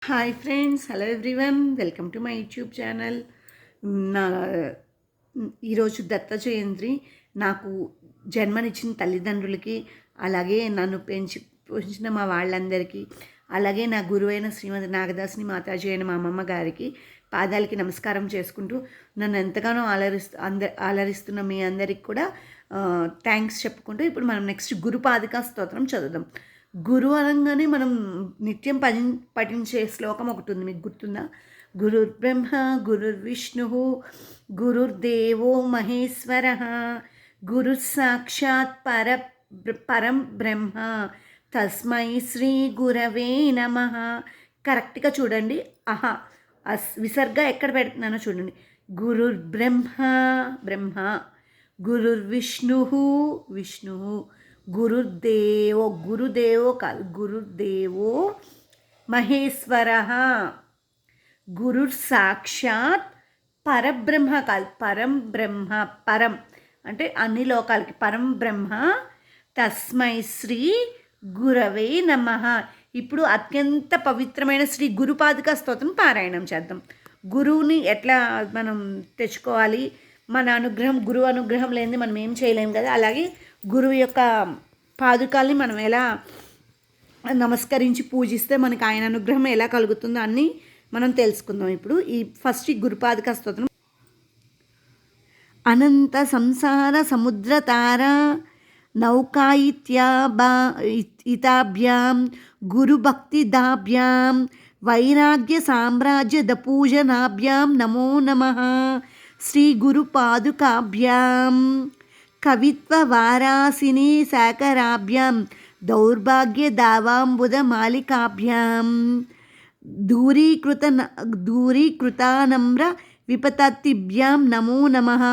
Hi friends, hello everyone, welcome to my YouTube channel. నా ఈరోజు దత్త జయంతి. నాకు జన్మనిచ్చిన తల్లిదండ్రులకి, అలాగే నన్ను పోషించిన మా వాళ్ళందరికీ, అలాగే నా గురువైన శ్రీమతి నాగదాసిని మాతాజీ అయిన మా అమ్మమ్మ గారికి పాదాలకి నమస్కారం చేసుకుంటూ, నన్ను ఎంతగానో ఆలరిస్తున్న మీ అందరికి కూడా థ్యాంక్స్ చెప్పుకుంటూ, ఇప్పుడు మనం నెక్స్ట్ గురుపాదికా స్తోత్రం చదువుదాం. గురు అనగానే మనం నిత్యం పఠించే శ్లోకం ఒకటి ఉంది, మీకు గుర్తుందా? గురుర్బ్రహ్మ గురుర్విష్ణు గురుర్దేవో మహేశ్వర గురు సాక్షాత్ పరం బ్రహ్మ తస్మై శ్రీ గురవే నమ. కరెక్ట్గా చూడండి, ఆహా విసర్గ ఎక్కడ పెడుతున్నానో చూడండి. గురుర్బ్రహ్మ బ్రహ్మ, గురుర్విష్ణు విష్ణు, గురుదేవో కాదు, గురుదేవో మహేశ్వర, గురుర్ సాక్షాత్ పరబ్రహ్మ కాదు, పరం బ్రహ్మ. పరం అంటే అన్ని లోకాలకి పరం బ్రహ్మ. తస్మై శ్రీ గురవే నమః. ఇప్పుడు అత్యంత పవిత్రమైన శ్రీ గురుపాదికా స్తోత్రం పారాయణం చేద్దాం. గురువుని ఎట్లా మనం తెచ్చుకోవాలి, మన అనుగ్రహం, గురువు అనుగ్రహం లేనిది మనం ఏం చేయలేము కదా. అలాగే గురువు యొక్క పాదుకాల్ని మనం ఎలా నమస్కరించి పూజిస్తే మనకి ఆయన అనుగ్రహం ఎలా కలుగుతుందో అన్నీ మనం తెలుసుకుందాం. ఇప్పుడు ఈ గురుపాదికా స్తోత్రం. అనంత సంసార సముద్రతార నౌకాయిత్యాభ్యాం గురుభక్తిదాభ్యాం వైరాగ్య సామ్రాజ్య దపూజనాభ్యాం నమో నమః. శ్రీ గురుపాదుకాభ్యాం కవిత్వ వారాసిని శాకరాభ్యాం దౌర్భాగ్య దావాంబుద మాలికాభ్యాం దూరీకృతానమ్ర విపతతిభ్యాం నమో నమః.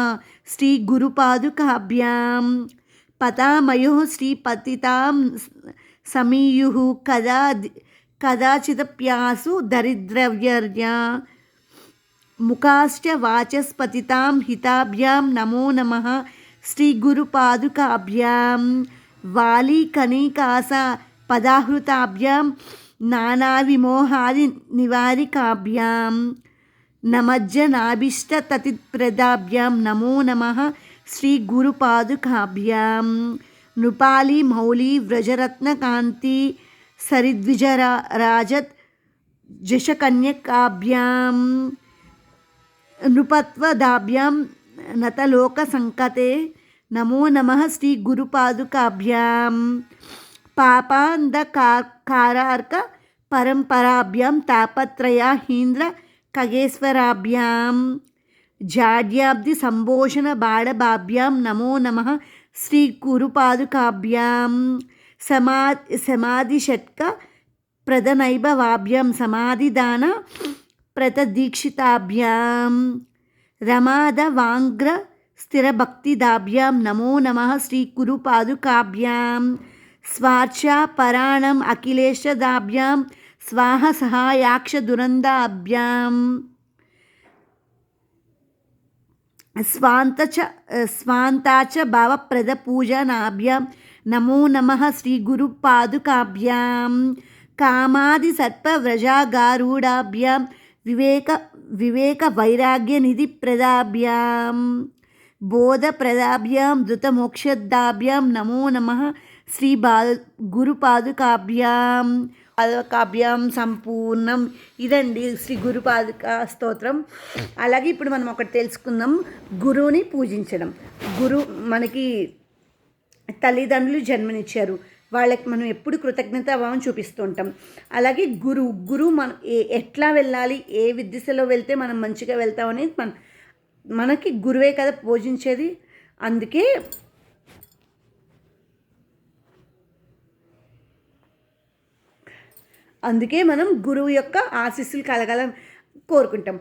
శ్రీ గురుపాదుకాభ్యాం పతామయో శ్రీపతితాం సమీయు కదాచిదప్యాసు దరిద్రవ్యర్య ముఖాశ్చ వాచస్పతితాం హితాభ్యాం నమో నమః. శ్రీ గురుపాదుకాభ్యాం వాలీకనికాస పదాహృతాభ్యాం నానావిమోహాది నివారికాభ్యాం నమజ్జనాభీష్టతతిప్రదాభ్యాం నమో నమః. శ్రీ గురుపాదుకాభ్యాం నృపాలి మౌలి వ్రజరత్నకాంతి సరిద్విజరాజత్ జశకన్యకాభ్యాం నృపత్వదాభ్యాం నతలోక సంకతే నమో నమః. శ్రీ గురుపాదుకాభ్యాం పాపాంధకారార్క పరంపరాభ్యాం తాపత్రయాహీంద్ర ఖగేశ్వరాభ్యాం జాడ్యాబ్ది సంభోషణ బాడభాభ్యాం నమో నమః. శ్రీ గురుపాదుకాభ్యాం సమాధిషట్క ప్రదనైభవాభ్యాం సమాధిదాన ప్రతదీక్షితాభ్యాం రమాదవాంగ్ర స్థిరభక్తిదాభ్యాం నమో నమః. శ్రీ గురుపాదుకాభ్యాం స్వార్చాపరాణం అఖిలేశదాభ్యాం స్వాహ సహాయాక్ష దురందాభ్యాం స్వాంతాచ భావప్రద పూజనాభ్యాం నమో నమః. శ్రీ గురుపాదుకాభ్యాం కామాది సర్పవ్రజాగారూఢాభ్యాం వివేక వైరాగ్య నిధిప్రదాభ్యాం బోధప్రదాభ్యాం ధృతమోక్షదాభ్యాం నమో నమః. శ్రీ గురుపాదుకాభ్యాం సంపూర్ణం. ఇదండి శ్రీ గురుపాదుకా స్తోత్రం. అలాగే ఇప్పుడు మనం ఒకటి తెలుసుకుందాం, గురువుని పూజించడం. మనకి తల్లిదండ్రులు జన్మనిచ్చారు, వాళ్ళకి మనం ఎప్పుడు కృతజ్ఞతాభావం చూపిస్తూ ఉంటాం. అలాగే గురువు మనం ఎట్లా వెళ్ళాలి, ఏ దిశలో వెళ్తే మనం మంచిగా వెళ్తాం అనేది మనకి గురువే కదా పూజించేది. అందుకే మనం గురువు యొక్క ఆశీస్సులు కలగాలని కోరుకుంటాం.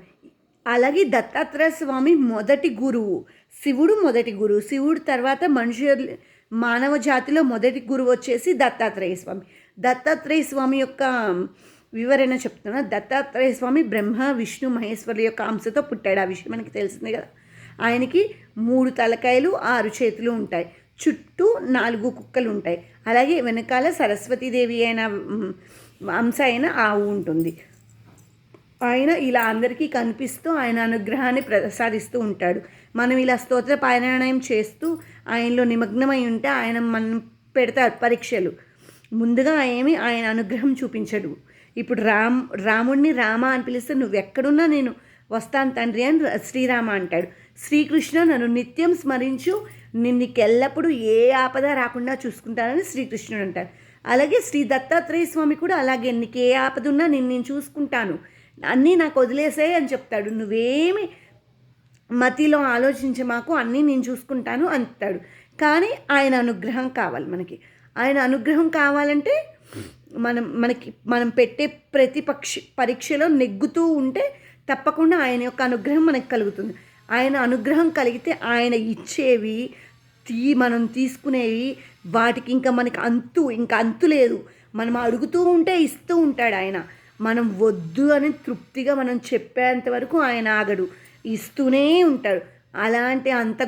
అలాగే దత్తాత్రేయ స్వామి మొదటి గురువు, శివుడు మొదటి గురువు. శివుడు తర్వాత మానవ జాతిలో మొదటి గురువు వచ్చేసి దత్తాత్రేయ స్వామి. దత్తాత్రేయ స్వామి యొక్క వివరణ చెప్తున్నా. దత్తాత్రేయ స్వామి బ్రహ్మ విష్ణు మహేశ్వరుల యొక్క అంశతో పుట్టాడు. ఆ విషయం మనకి తెలిసిందే కదా. ఆయనకి 3 తలకాయలు 6 చేతులు ఉంటాయి, చుట్టూ 4 కుక్కలు ఉంటాయి. అలాగే వెనకాల సరస్వతీదేవి అయిన అంశ అయిన ఆవు ఉంటుంది. ఆయన ఇలా అందరికీ కనిపిస్తూ ఆయన అనుగ్రహాన్ని ప్రసాదిస్తూ ఉంటాడు. మనం ఇలా స్తోత్ర పారాయణం చేస్తూ ఆయనలో నిమగ్నమై ఉంటే ఆయన మనం పెడతారు పరీక్షలు. ముందుగా ఆయన అనుగ్రహం చూపించడు. ఇప్పుడు రాముడిని రామ అని పిలిస్తే నువ్వెక్కడున్నా నేను వస్తాను తండ్రి అని శ్రీరామ అంటాడు. శ్రీకృష్ణ నన్ను నిత్యం స్మరించు, నీకు ఎల్లప్పుడూ ఏ ఆపద రాకుండా చూసుకుంటానని శ్రీకృష్ణుడు అంటాడు. అలాగే శ్రీ దత్తాత్రేయ స్వామి కూడా అలాగే నీకు ఏ ఆపద ఉన్నా నేను చూసుకుంటాను, అన్నీ నాకు వదిలేసాయి అని చెప్తాడు. నువ్వేమి మతిలో ఆలోచించే మాకు అన్నీ నేను చూసుకుంటాను అంటాడు. కానీ ఆయన అనుగ్రహం కావాలి మనకి. ఆయన అనుగ్రహం కావాలంటే మనం పెట్టే ప్రతి పరీక్షలో నెగ్గుతూ ఉంటే తప్పకుండా ఆయన యొక్క అనుగ్రహం మనకు కలుగుతుంది. ఆయన అనుగ్రహం కలిగితే ఆయన ఇచ్చేవి మనం తీసుకునేవి వాటికి ఇంకా మనకి అంతు లేదు. మనం అడుగుతూ ఉంటే ఇస్తూ ఉంటాడు ఆయన. మనం వద్దు అని తృప్తిగా మనం చెప్పేంత వరకు ఆయన ఆగడు, ఇస్తూనే ఉంటాడు. అలాంటి అంత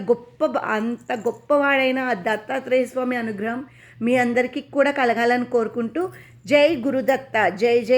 గొప్పవాడైన దత్తాత్రేయ స్వామి అనుగ్రహం మీ అందరికీ కూడా కలగాలని కోరుకుంటూ జై గురుదత్త, జై జై.